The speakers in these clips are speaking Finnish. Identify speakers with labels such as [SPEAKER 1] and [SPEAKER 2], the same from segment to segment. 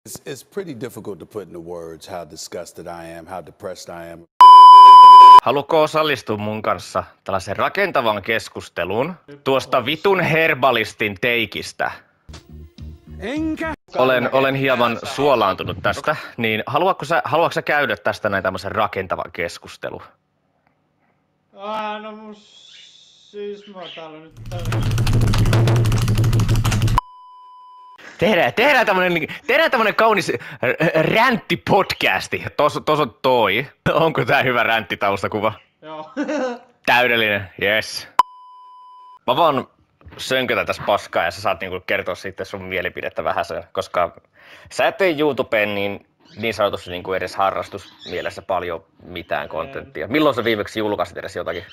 [SPEAKER 1] It's pretty difficult to put into words how disgusted I am, how depressed I am.
[SPEAKER 2] Haluatko osallistua mun kanssa tällaisen rakentavaan keskusteluun tuosta vitun herbalistin teikistä? Olen hieman suolaantunut tästä, niin haluatko sä käydä tästä näin tämmöisen rakentavan keskustelun?
[SPEAKER 3] No siis mä oon täällä nyt
[SPEAKER 2] Tehdään tämmönen kaunis ränttipodcasti. Tos on toi. Onko tää hyvä ränttitaustakuva?
[SPEAKER 3] Joo.
[SPEAKER 2] Täydellinen, yes. Mä vaan sönkötän tässä paskaa ja sä saat niinku kertoa sitten sun mielipidettä vähäsen, koska sä et tee YouTubeen niin sanotusti niinku edes harrastusmielessä paljon mitään kontenttia. Milloin sä viimeksi julkaisit edes jotakin?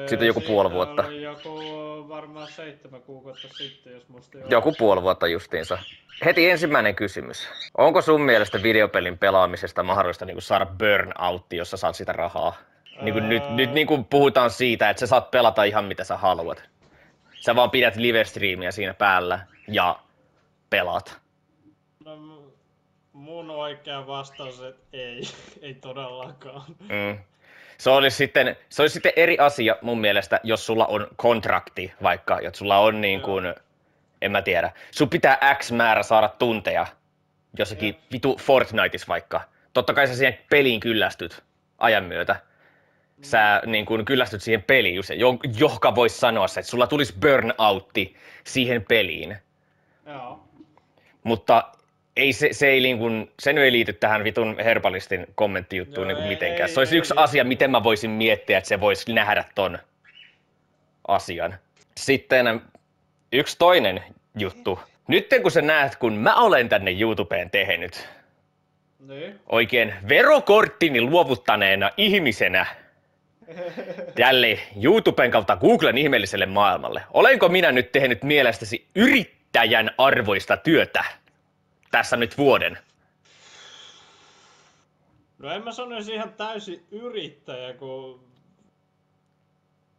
[SPEAKER 2] Sitten joku puoli vuotta.
[SPEAKER 3] Joku varmaan 7 kuukautta sitten, jos musta ei ole.
[SPEAKER 2] Joku puoli vuotta justiinsa. Heti ensimmäinen kysymys. Onko sun mielestä videopelin pelaamisesta mahdollista niinku saada burnout, jos sä saat sitä rahaa? Nyt niinku puhutaan siitä, että sä saat pelata ihan mitä sä haluat. Sä vaan pidät live-striimiä siinä päällä ja pelaat.
[SPEAKER 3] No, mun oikea vastaus, että ei todellakaan.
[SPEAKER 2] Se olisi sitten eri asia mun mielestä, jos sulla on kontrakti vaikka, että sulla on niin kuin, en mä tiedä, sun pitää X määrä saada tunteja jossakin vitu Fortniteissa vaikka. Totta kai sä siihen peliin kyllästyt ajan myötä. Sä niin kuin kyllästyt siihen peliin, joka voisi sanoa se, että sulla tulisi burnoutti siihen peliin.
[SPEAKER 3] Joo.
[SPEAKER 2] Mutta ei se ei liity tähän vitun herbalistin kommenttijuttuun niin mitenkään. Se olisi yksi asia, miten mä voisin miettiä, että se voisi nähdä ton asian. Sitten yksi toinen juttu. Nyt kun sä näet, kun mä olen tänne YouTubeen tehnyt, oikein verokorttini luovuttaneena ihmisenä, tälle YouTuben kautta Googlen ihmeelliselle maailmalle. Olenko minä nyt tehnyt mielestäsi yrittäjän arvoista työtä tässä nyt vuoden?
[SPEAKER 3] No en mä sanoisi ihan täysin yrittäjä, kun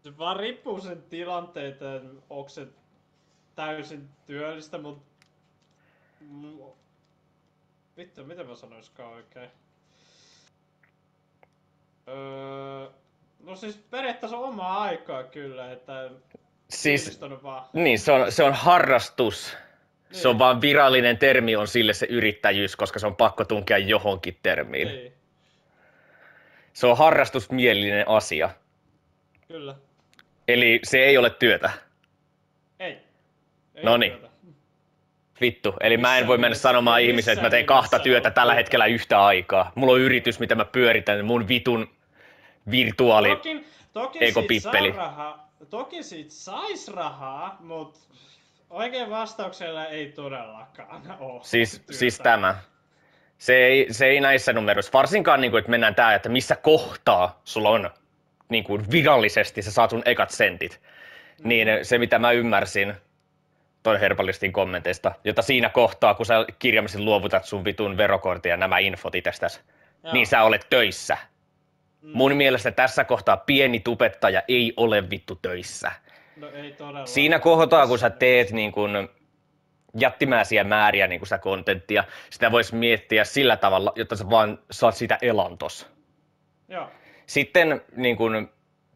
[SPEAKER 3] se vaan riippuu sen tilanteita, onko se täysin työllistä, mutta vittu, mitä mä sanoiskaan oikein? No siis periaatteessa omaa aikaa kyllä, että
[SPEAKER 2] siis,
[SPEAKER 3] vaan.
[SPEAKER 2] Niin, se on harrastus. Niin. Se on vaan virallinen termi on sille se yrittäjyys, koska se on pakko tunkea johonkin termiin.
[SPEAKER 3] Niin.
[SPEAKER 2] Se on harrastusmielinen asia.
[SPEAKER 3] Kyllä.
[SPEAKER 2] Eli se ei ole työtä.
[SPEAKER 3] Ei
[SPEAKER 2] Noniin. Vittu, eli mä en voi mennä sanomaan ihmiselle, että mä teen 2 työtä tällä hetkellä yhtä aikaa. Mulla on yritys, mitä mä pyöritän, mun vitun virtuaali ekopippeli.
[SPEAKER 3] Toki siitä sais rahaa, mutta oikein vastauksella ei todellakaan ole.
[SPEAKER 2] Siis tämä. Se ei näissä numeroissa, varsinkaan niin kuin, että mennään tää, että missä kohtaa sulla on niin kuin virallisesti sä saat sun ekat sentit. Niin se mitä mä ymmärsin ton herbalistin kommenteista, jota siinä kohtaa, kun sä kirjaimellisesti luovutat sun vitun verokortin ja nämä infot itsestäsi, niin sä olet töissä. Mun mielestä tässä kohtaa pieni tubettaja ei ole vittu töissä.
[SPEAKER 3] No ei todellakaan.
[SPEAKER 2] Siinä kohtaa, kun sä teet niin kun jättimäisiä määriä niin kun sitä kontenttia, sitä voisi miettiä sillä tavalla, jotta sä vaan saat sitä elantos.
[SPEAKER 3] Joo.
[SPEAKER 2] Sitten niin kun,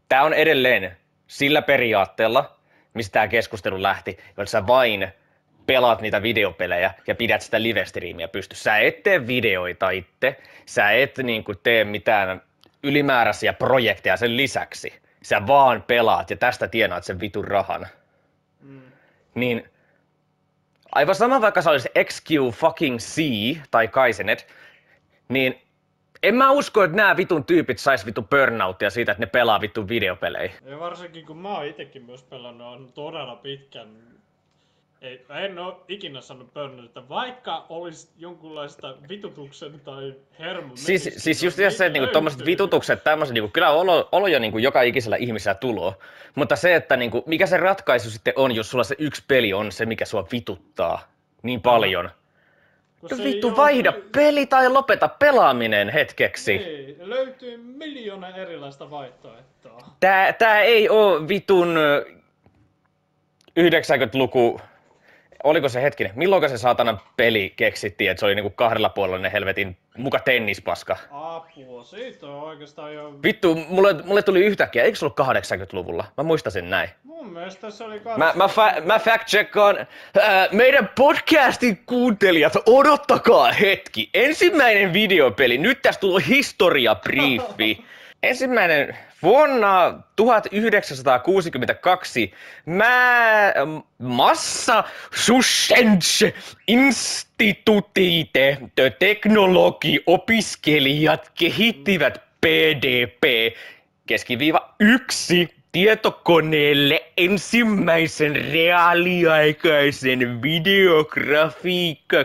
[SPEAKER 2] tää on edelleen sillä periaatteella, mistä tämä keskustelu lähti, jos sä vain pelaat niitä videopelejä ja pidät sitä live-striimiä pystyssä. Sä et tee videoita itse, sä et niin kuin tee mitään ylimääräisiä projekteja sen lisäksi. Sä vaan pelaat ja tästä tienaat sen vitun rahan. Niin aivan sama vaikka se olisi XQ fucking C tai Kaisenet, niin en mä usko, että nämä vitun tyypit sais vitun burnouttia siitä, että ne pelaa vitun videopelejä.
[SPEAKER 3] Ja varsinkin kun mä oon itekin myös pelannut on todella pitkän. En oo ikinä sanonut burnoutia, vaikka olisi jonkunlaista vitutuksen tai hermon.
[SPEAKER 2] Siis just se, että niinku tommoset vitutukset, tämmöset, niinku, kyllä olo jo niinku joka ikisellä ihmisellä tulo. Mutta se, että niinku, mikä se ratkaisu sitten on, jos sulla se yksi peli on se, mikä sua vituttaa niin paljon. Vittu, vaihda peli tai lopeta pelaaminen hetkeksi.
[SPEAKER 3] Ei, löytyy miljoona erilaista vaihtoehtoa.
[SPEAKER 2] Tää ei oo vitun 90-luku oliko se hetkinen, milloin se saatanan peli keksittiin, että se oli niinku kahdella puolella ne helvetin muka tennispaska?
[SPEAKER 3] Apua, siitä on oikeastaan jo...
[SPEAKER 2] Vittu, mulle tuli yhtäkkiä, eikö se ollut 80-luvulla? Mä muistan sen näin.
[SPEAKER 3] Mun mielestä se oli...
[SPEAKER 2] Mä fact-checkaan. Meidän podcastin kuuntelijat, odottakaa hetki. Ensimmäinen videopeli, nyt tästä tulee historiabriefi. Ensimmäinen vuonna 1962 Massachusetts Institute teknologiopiskelijat kehittivät PDP -1 tietokoneelle ensimmäisen reaaliaikaisen videografiikka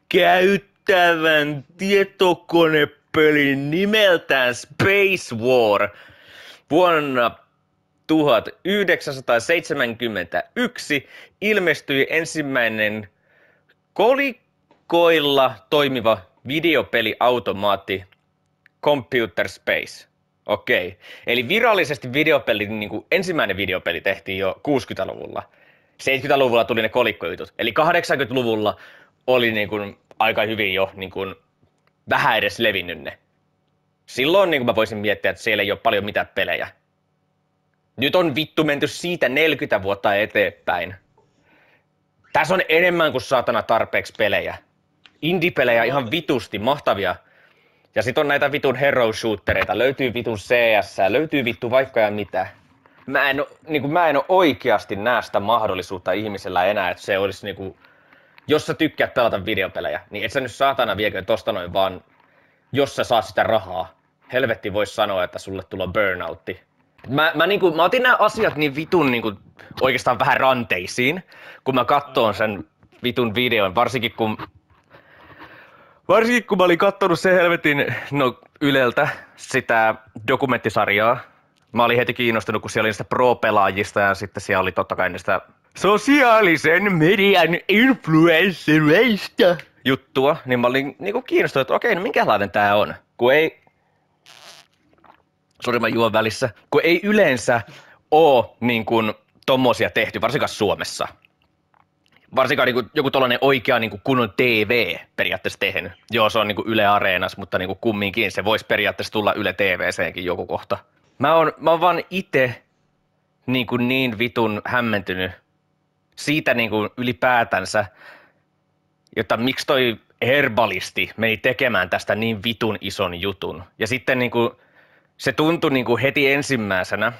[SPEAKER 2] käyttävän tietokonepelin nimeltään Space War. Vuonna 1971 ilmestyi ensimmäinen kolikoilla toimiva videopeliautomaatti Computer Space. Okei. Eli virallisesti videopeli, niin kuin ensimmäinen videopeli tehtiin jo 60-luvulla. 70-luvulla tuli ne kolikkojutut. Eli 80-luvulla oli niin kuin aika hyvin jo niin kuin vähän edes levinnyt ne. Silloin niin kuin mä voisin miettiä, että siellä ei ole paljon mitään pelejä. Nyt on vittu menty siitä 40 vuotta eteenpäin. Tässä on enemmän kuin saatana tarpeeksi pelejä. Indie-pelejä ihan vitusti, mahtavia. Ja sit on näitä vitun hero shootereita, löytyy vitun CS, löytyy vittu vaikka ja mitä. Mä en oo oikeasti näe sitä mahdollisuutta ihmisellä enää, että se olisi niinku... Jos sä tykkäät pelata videopelejä, niin et sä nyt saatana viekö tosta noin vaan, jos sä saat sitä rahaa. Helvetti vois sanoa, että sulle tulee burnoutti. Mä otin nämä asiat niin vitun niinku oikeastaan vähän ranteisiin, kun mä kattoon sen vitun videon, varsinkin kun mä olin kattonut sen helvetin Yleltä sitä dokumenttisarjaa. Mä olin heti kiinnostunut, kun siellä oli niistä pro-pelaajista ja sitten siellä oli totta kai niistä sosiaalisen median influenssereista juttua. Niin mä olin niinku kiinnostunut, että okei, no minkälainen tää on. Kun ei... Sori, mä juon välissä. Kun ei yleensä oo niin kuin tommosia tehty, varsinkaan Suomessa. Varsinkaan niin kuin joku tollanen oikea niin kuin kunnon TV periaatteessa tehnyt. Joo, se on niin kuin Yle Areenas, mutta niin kuin kumminkin se voisi periaatteessa tulla Yle TV:seenkin joku kohta. Mä oon vaan ite niin vitun hämmentynyt siitä niin kuin ylipäätänsä, jotta miksi toi Herbalisti meni tekemään tästä niin vitun ison jutun. Ja sitten niin kuin se tuntui niin kuin heti ensimmäisenä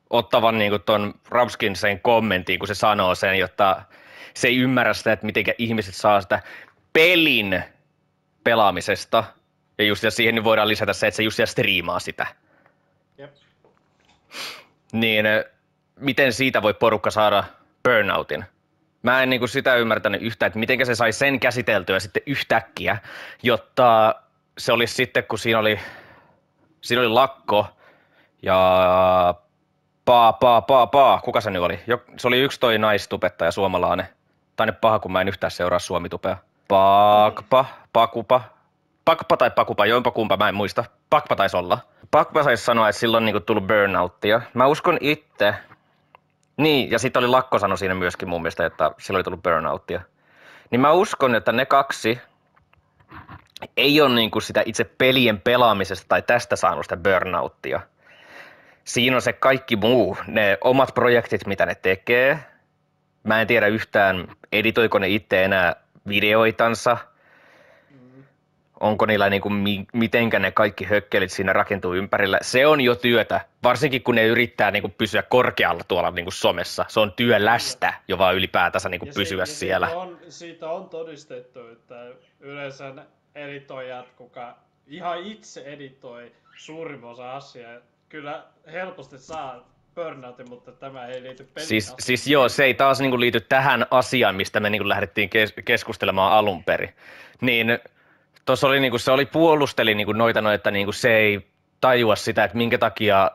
[SPEAKER 2] ottavan niin kuin ton Rapskin sen kommentin, kun se sanoo sen, jotta se ei ymmärrä sitä, että miten ihmiset saa sitä pelin pelaamisesta. Ja just ja siihen nyt voidaan lisätä se, että se just siellä striimaa sitä.
[SPEAKER 3] Jep.
[SPEAKER 2] Niin miten siitä voi porukka saada burnoutin? Mä en niin kuin sitä ymmärtänyt yhtään, että miten se sai sen käsiteltyä sitten yhtäkkiä, jotta se olisi sitten, kun siinä oli lakko ja kuka se nyt oli? Se oli yksi toi naistubettaja suomalainen. Tai nyt paha, kun mä en yhtään seuraa suomitupea. Pakpa tai Pakupa, joimpa kumpa, mä en muista. Pakpa taisi olla. Pakpa saisi sanoa, että silloin on niinku tullut burnouttia. Mä uskon itse. Niin, ja sitten oli lakko sano siinä myöskin mun mielestä, että silloin oli tullut burnouttia. Niin mä uskon, että ne kaksi ei ole niinku sitä itse pelien pelaamisesta tai tästä saanut sitä burnouttia. Siinä on se kaikki muu, ne omat projektit, mitä ne tekee. Mä en tiedä yhtään, editoiko ne itse enää videoitansa. Onko niillä niinku mitenkä ne kaikki hökkelit siinä rakentuu ympärillä. Se on jo työtä, varsinkin kun ne yrittää niinku pysyä korkealla tuolla niinku somessa. Se on työlästä jo vaan ylipäätänsä niinku pysyä siellä.
[SPEAKER 3] Siitä on todistettu, että yleensä editoijat, kuka ihan itse editoi suurin osa asiaa, kyllä helposti saa burnoutin, mutta tämä ei liity peliin.
[SPEAKER 2] Siis joo, se ei taas niinku liity tähän asiaan, mistä me niinku lähdettiin keskustelemaan alun perin. Niin tuossa oli niinku, se oli puolusteli niinku noita, että niinku se ei tajua sitä, että minkä takia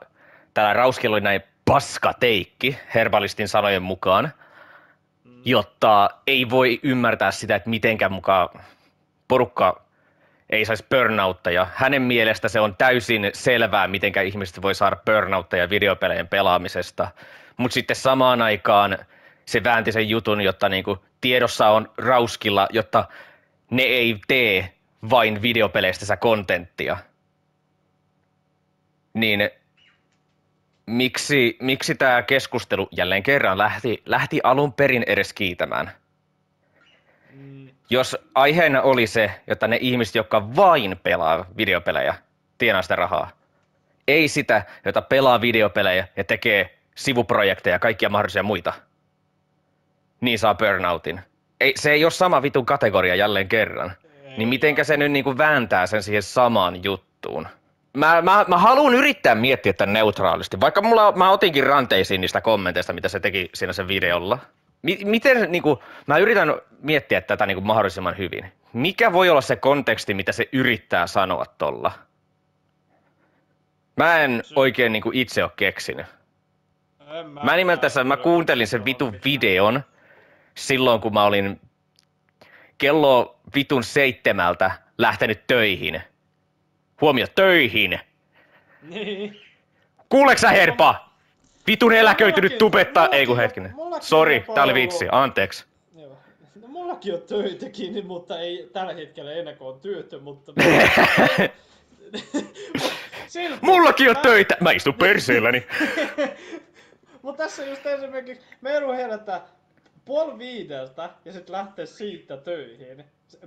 [SPEAKER 2] täällä Rauskilla oli näin paska teikki, Herbalistin sanojen mukaan, jotta ei voi ymmärtää sitä, että mitenkään mukaan porukka ei saisi burnoutteja. Hänen mielestä se on täysin selvää, mitenkä ihmiset voi saada burnoutteja videopelien pelaamisesta. Mutta sitten samaan aikaan se väänti sen jutun, jotta niinku tiedossa on Rauskilla, jotta ne ei tee vain videopeleistä sitä kontenttia. Niin miksi tämä keskustelu jälleen kerran lähti alun perin edes kiitämään? Jos aiheena oli se, että ne ihmiset, jotka vain pelaa videopelejä, tienaa sitä rahaa. Ei sitä, jota pelaa videopelejä ja tekee sivuprojekteja ja kaikkia mahdollisia muita. Niin saa burnoutin. Se ei ole sama vitun kategoria jälleen kerran. Niin mitenkä se nyt niinku vääntää sen siihen samaan juttuun? Mä haluan yrittää miettiä tämän neutraalisti, vaikka mä otinkin ranteisiin niistä kommenteista, mitä se teki siinä sen videolla. Miten niinku, mä yritän miettiä tätä niinku mahdollisimman hyvin. Mikä voi olla se konteksti, mitä se yrittää sanoa tolla? Mä en oikein niinku itse ole keksinyt. Mä kuuntelin sen vitun videon silloin, kun mä olin kello vitun 7 lähtenyt töihin. Huomio, töihin!
[SPEAKER 3] Niin.
[SPEAKER 2] Kuuleeko sä, Herpa? Vitun eläköitynyt tubetta... Ei kun hetkinen. Sori, tää oli vitsi. Anteeksi.
[SPEAKER 3] Joo. No mullakin on töitäkin, niin, mutta ei tällä hetkellä enää kun on työtön, mutta...
[SPEAKER 2] Mullakin on töitä! Mä istun perseelläni.
[SPEAKER 3] Mut tässä just esimerkiksi Meru herättää 4:30 ja sit lähtee siitä töihin.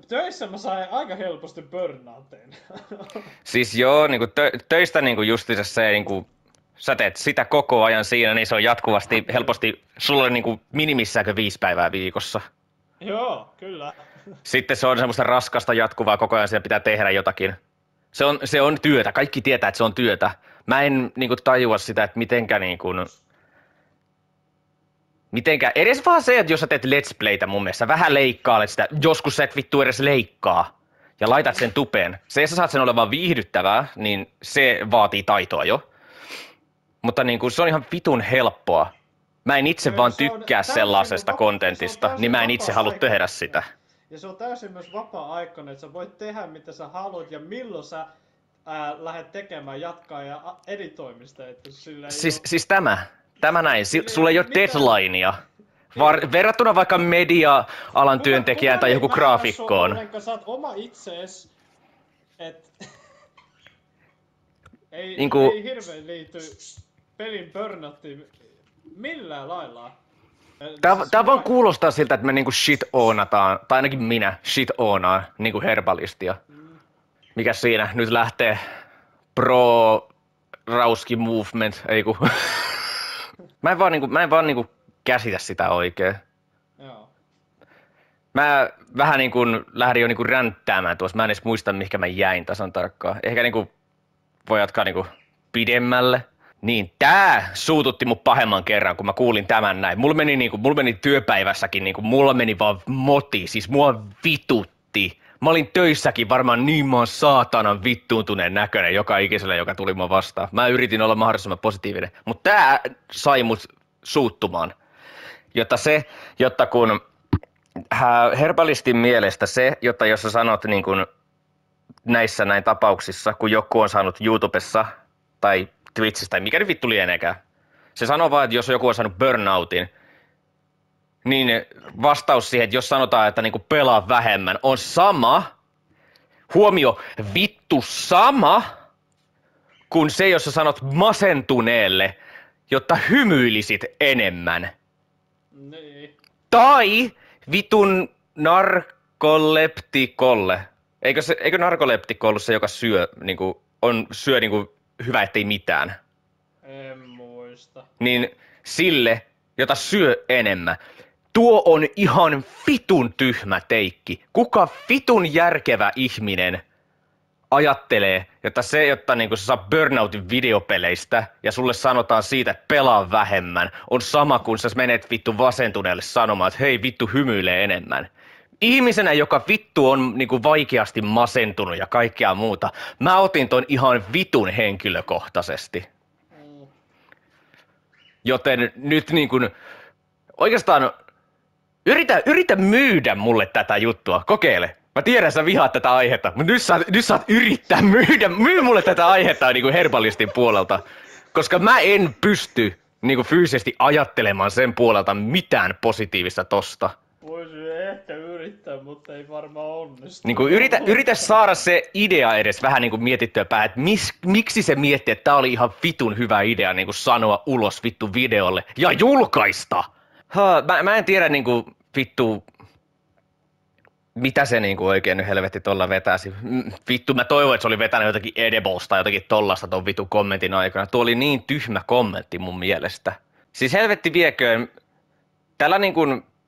[SPEAKER 3] Töissä mä sain aika helposti burnouteen.
[SPEAKER 2] Siis joo, niinku töistä niinku justiinsa se niinku... Sä teet sitä koko ajan siinä, niin se on jatkuvasti helposti... Sulla on niinku minimissäänkö 5 päivää viikossa.
[SPEAKER 3] Joo, kyllä.
[SPEAKER 2] Sitten se on semmoista raskasta jatkuvaa koko ajan, siinä pitää tehdä jotakin. Se on työtä, kaikki tietää, että se on työtä. Mä en niinku tajua sitä, että mitenkä, edes vaan se, että jos sä teet let's playtä mun mielestä, vähän leikkaalet sitä, joskus sä et vittu edes leikkaa ja laitat sen tupeen. Se, että sä saat sen olemaan viihdyttävää, niin se vaatii taitoa jo. Mutta niinku se on ihan vitun helppoa. Mä en itse vaan tykkää sellaisesta kontentista, niin mä en itse halua tehdä sitä.
[SPEAKER 3] Ja se on täysin myös vapaa-aikainen, että sä voit tehdä mitä sä haluat ja milloin sä lähdet tekemään, jatkaa ja editoimista. Että
[SPEAKER 2] siis tämä näin, sulla ei ole deadlinea. Verrattuna vaikka media-alan työntekijään tai joku graafikkoon.
[SPEAKER 3] Sä oot oma itsees, et... ei hirveän liity pelin burnoutiin millään lailla.
[SPEAKER 2] Tää vaan kuulostaa siltä, että me niinku shit-oonataan, tai ainakin minä shit-oonaan niinku Herbalistia. Mikä siinä nyt lähtee pro-rauski movement, ei ku. Mä en vaan niinku käsitä sitä oikein.
[SPEAKER 3] Joo.
[SPEAKER 2] Mä vähän niinku lähdin jo niinku ränttäämään tuossa, mä en edes muista mihinkä mä jäin tasan tarkkaan. Ehkä niinku voi jatkaa niinku pidemmälle. Niin, tää suututti mut pahemman kerran, kun mä kuulin tämän näin. Mulla meni työpäivässäkin, mulla meni vaan moti, siis mua vitutti. Mä olin töissäkin varmaan niin mä oon saatanan vittuuntuneen näköinen joka ikiselle, joka tuli mua vastaan. Mä yritin olla mahdollisimman positiivinen, mutta tää sai mut suuttumaan. Jotta kun Herbalistin mielestä se, jotta jos sä sanot niin kun näissä näin tapauksissa, kun joku on saanut YouTubessa tai Twitchissä tai mikä nyt vittu lieneekään. Se sanoo vaan, että jos joku on saanut burnoutin, niin vastaus siihen, että jos sanotaan, että niinku pelaa vähemmän, on sama, huomio, vittu sama, kuin se, jos sä sanot masentuneelle, jotta hymyilisit enemmän.
[SPEAKER 3] Niin.
[SPEAKER 2] Tai vitun narkoleptikolle. Eikö narkoleptikko ollut se, joka syö niinku hyvä, ettei mitään.
[SPEAKER 3] En muista.
[SPEAKER 2] Niin sille, jota syö enemmän. Tuo on ihan vitun tyhmä teikki. Kuka vitun järkevä ihminen ajattelee, jotta niinku sä saa burnoutin videopeleistä ja sulle sanotaan siitä, että pelaa vähemmän, on sama kuin sä menet vittu vasentuneelle sanomaan, että hei vittu hymyilee enemmän. Ihmisenä, joka vittu on niinku vaikeasti masentunut ja kaikkea muuta, mä otin ton ihan vitun henkilökohtaisesti. Joten nyt niinku, oikeastaan yritä myydä mulle tätä juttua, kokeile. Mä tiedän, sä vihaat tätä aihetta, mutta nyt saat yrittää myy mulle tätä aihetta niinku Herbalistin puolelta. Koska mä en pysty niinku fyysisesti ajattelemaan sen puolelta mitään positiivista tosta.
[SPEAKER 3] Voisi ehkä yrittää, mutta ei varmaan onnistu.
[SPEAKER 2] Niinku yritä saada se idea edes vähän niinku mietittyä päähän, että miksi se mietti, että tää oli ihan vitun hyvä idea niinku sanoa ulos vittu videolle ja julkaista. Mä en tiedä niinku vittu, mitä se niinku oikein nyt helvetti tolla vetäisi. Vittu, mä toivon, että se oli vetänyt jotakin edibles tai jotakin tollasta ton vitun kommentin aikana. Tuo oli niin tyhmä kommentti mun mielestä. Siis helvetti vieköön, tällä niinku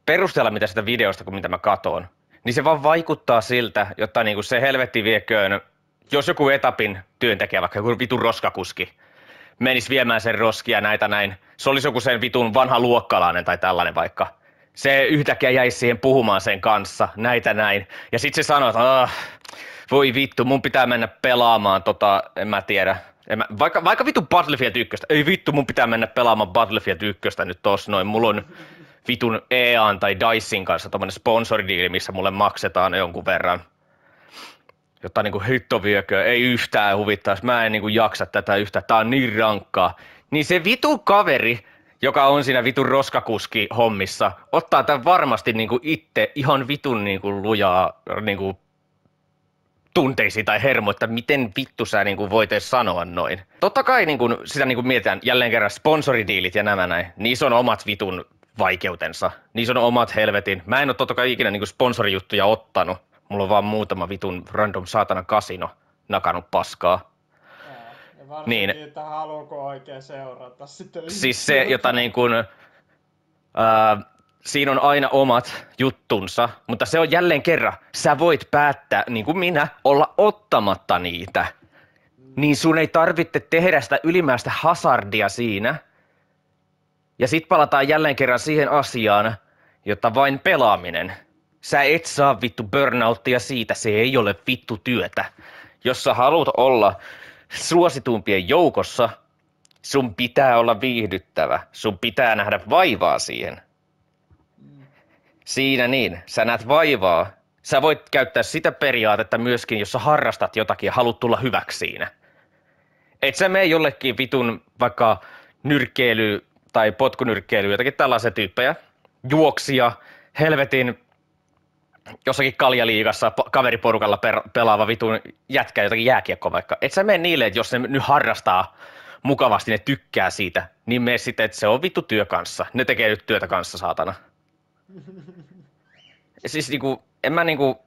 [SPEAKER 2] perusteella mitä sitä videosta, kun mitä mä katon, niin se vaan vaikuttaa siltä, jotta niinku se helvetti vieköön, jos joku etapin työntekijä, vaikka joku vitun roskakuski, menisi viemään sen roskia näitä näin, se olisi joku sen vitun vanha luokkalainen tai tällainen vaikka. Se yhtäkkiä jäisi siihen puhumaan sen kanssa, näitä näin, ja sit se sanoo, että voi vittu, mun pitää mennä pelaamaan en mä tiedä, vaikka vittu Battlefield 1, ei vittu, mun pitää mennä pelaamaan Battlefield 1 nyt tossa noin, mulla on vitun EAN tai DICEin kanssa tommonen sponsoridiili, missä mulle maksetaan jonkun verran. Jotta niinku hittoviekö, ei yhtään huvittaisi, mä en niinku jaksa tätä yhtään, tää on niin rankkaa. Niin se vitun kaveri, joka on siinä vitun roskakuski hommissa, ottaa tän varmasti niinku itse ihan vitun niinku lujaa niinku tunteisiin tai hermo, että miten vittu sä niinku voit edes sanoa noin. Totta kai niinku sitä niinku mietitään jälleen kerran sponsoridiilit ja nämä näin, niissä on omat vitun vaikeutensa. Niissä on omat helvetin. Mä en oo totta kai ikinä niinku sponsorijuttuja ottanut. Mulla on vaan muutama vitun random saatana kasino nakanut paskaa.
[SPEAKER 3] Ja varsinkin,
[SPEAKER 2] niin,
[SPEAKER 3] että haluuko oikein seurata sitten.
[SPEAKER 2] Siis se, jota niin kuin, siinä on aina omat juttunsa, mutta se on jälleen kerran, sä voit päättää, niin kuin minä, olla ottamatta niitä. Niin sun ei tarvitse tehdä sitä ylimääräistä hazardia siinä. Ja sit palataan jälleen kerran siihen asiaan, jotta vain pelaaminen. Sä et saa vittu burnouttia siitä, se ei ole vittu työtä. Jos sä haluat olla suositumpien joukossa, sun pitää olla viihdyttävä. Sun pitää nähdä vaivaa siihen. Siinä niin, sä näet vaivaa. Sä voit käyttää sitä periaatetta myöskin, jos sä harrastat jotakin ja haluat tulla hyväksi siinä. Et sä mene jollekin vitun vaikka nyrkkeily tai potkunyrkkeily, jotakin tällaisia tyyppejä, juoksia, helvetin jossakin kaljaliigassa kaveriporukalla pelaava vitun jätkä, jotakin jääkiekko vaikka. Et sä mene niille, että jos ne nyt harrastaa mukavasti, ne tykkää siitä, niin mene sitten, että se on vittu työ kanssa. Ne tekee nyt työtä kanssa, saatana. Siis niinku, en mä niinku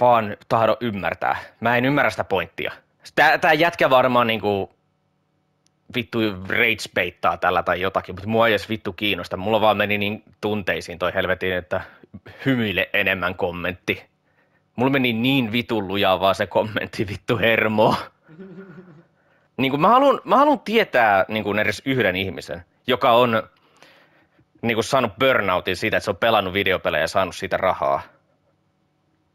[SPEAKER 2] vaan tahdo ymmärtää. Mä en ymmärrä sitä pointtia. Tää jätkä varmaan niinku vittu rage-baittaa tällä tai jotakin, mutta mua ei edes vittu kiinnosta. Mulla vaan meni niin tunteisiin toi helvetin, että hymyile enemmän kommentti. Mulla meni niin vitun lujaa vaan se kommentti, vittu hermo. Niin kuin mä haluan tietää niin kuin edes yhden ihmisen, joka on niin kuin saanut burnoutin siitä, että se on pelannut videopelejä ja saanut siitä rahaa.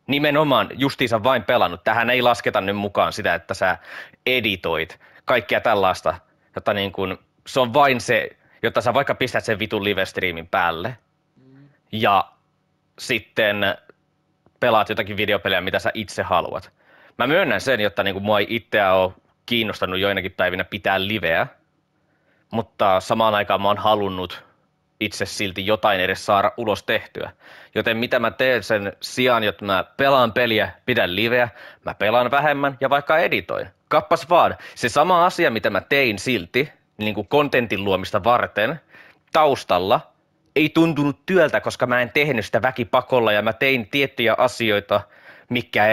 [SPEAKER 2] Nimenomaan justiinsa vain pelannut. Tähän ei lasketa nyt mukaan sitä, että sä editoit kaikkea tällaista, jotta niin kuin, se on vain se, jotta sä vaikka pistät sen vitun live-streamin päälle ja sitten pelaat jotakin videopelejä, mitä sä itse haluat. Mä myönnän sen, jotta niin kuin mua ei itseä ole kiinnostanut joinakin päivinä pitää liveä, mutta samaan aikaan mä oon halunnut itse silti jotain edes saada ulos tehtyä. Joten mitä mä teen sen sijaan, jotta mä pelaan peliä, pidän liveä, mä pelaan vähemmän ja vaikka editoin. Kappas vaan, se sama asia, mitä mä tein silti, niin kuin kontentin luomista varten, taustalla, ei tuntunut työltä, koska mä en tehnyt sitä väkipakolla ja mä tein tiettyjä asioita, mikä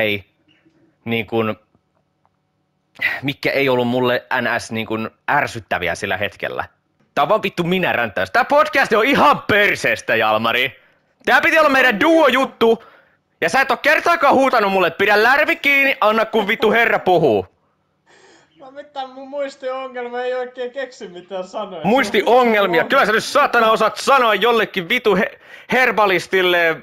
[SPEAKER 2] ei ollut mulle NS niin kuin ärsyttäviä sillä hetkellä. Tää on vaan vittu minä ränttäys. Tää podcast on ihan perseestä, Jalmari. Tää piti olla meidän duo-juttu. Ja sä et oo kertaakaan huutanut mulle, että pidä lärvi kiinni, anna kun vittu herra puhuu.
[SPEAKER 3] No mitään, mun muistiongelma ei oikein keksi mitään sanoja.
[SPEAKER 2] Muistiongelmia? Kyllä sä nyt saatana osaat sanoa jollekin vitu herbalistille,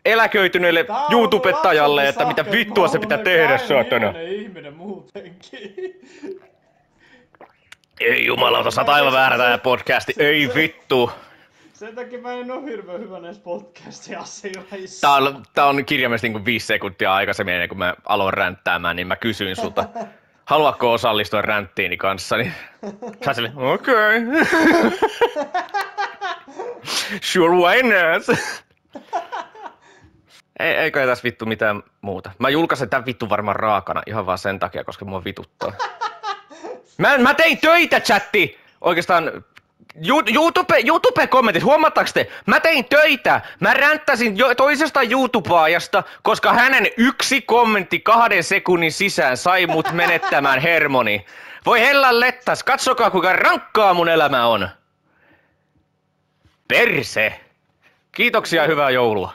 [SPEAKER 2] eläköityneelle YouTubettajalle, että mitä vittua se pitää tehdä, saatana.
[SPEAKER 3] Ihminen muutenkin.
[SPEAKER 2] Ei jumalauta, sä oot aivan väärä tää podcasti, ei vittu.
[SPEAKER 3] Sen takia mä en oo hirveän hyvä näissä podcast-asioissa.
[SPEAKER 2] Tää on kirjaimellisesti niin kuin 5 sekuntia aikaisemmin, ennen kuin mä aloin ränttäämään, niin mä kysyin sulta. haluatko osallistua ränttiini kanssani? Sä silleen, okei. Sure, why not? Eikö tässä vittu mitään muuta? Mä julkaisen tän vittu varmaan raakana ihan vaan sen takia, koska mua vituttaa. Mä tein töitä, chatti! Oikeastaan YouTube-kommentit, huomaatteko te? Mä tein töitä! Mä ränttäsin toisesta YouTubeaajasta, koska hänen yksi kommentti 2 sekunnin sisään sai mut menettämään hermoni. Voi hellän lettas, katsokaa kuinka rankkaa mun elämä on. Perse! Kiitoksia ja hyvää joulua.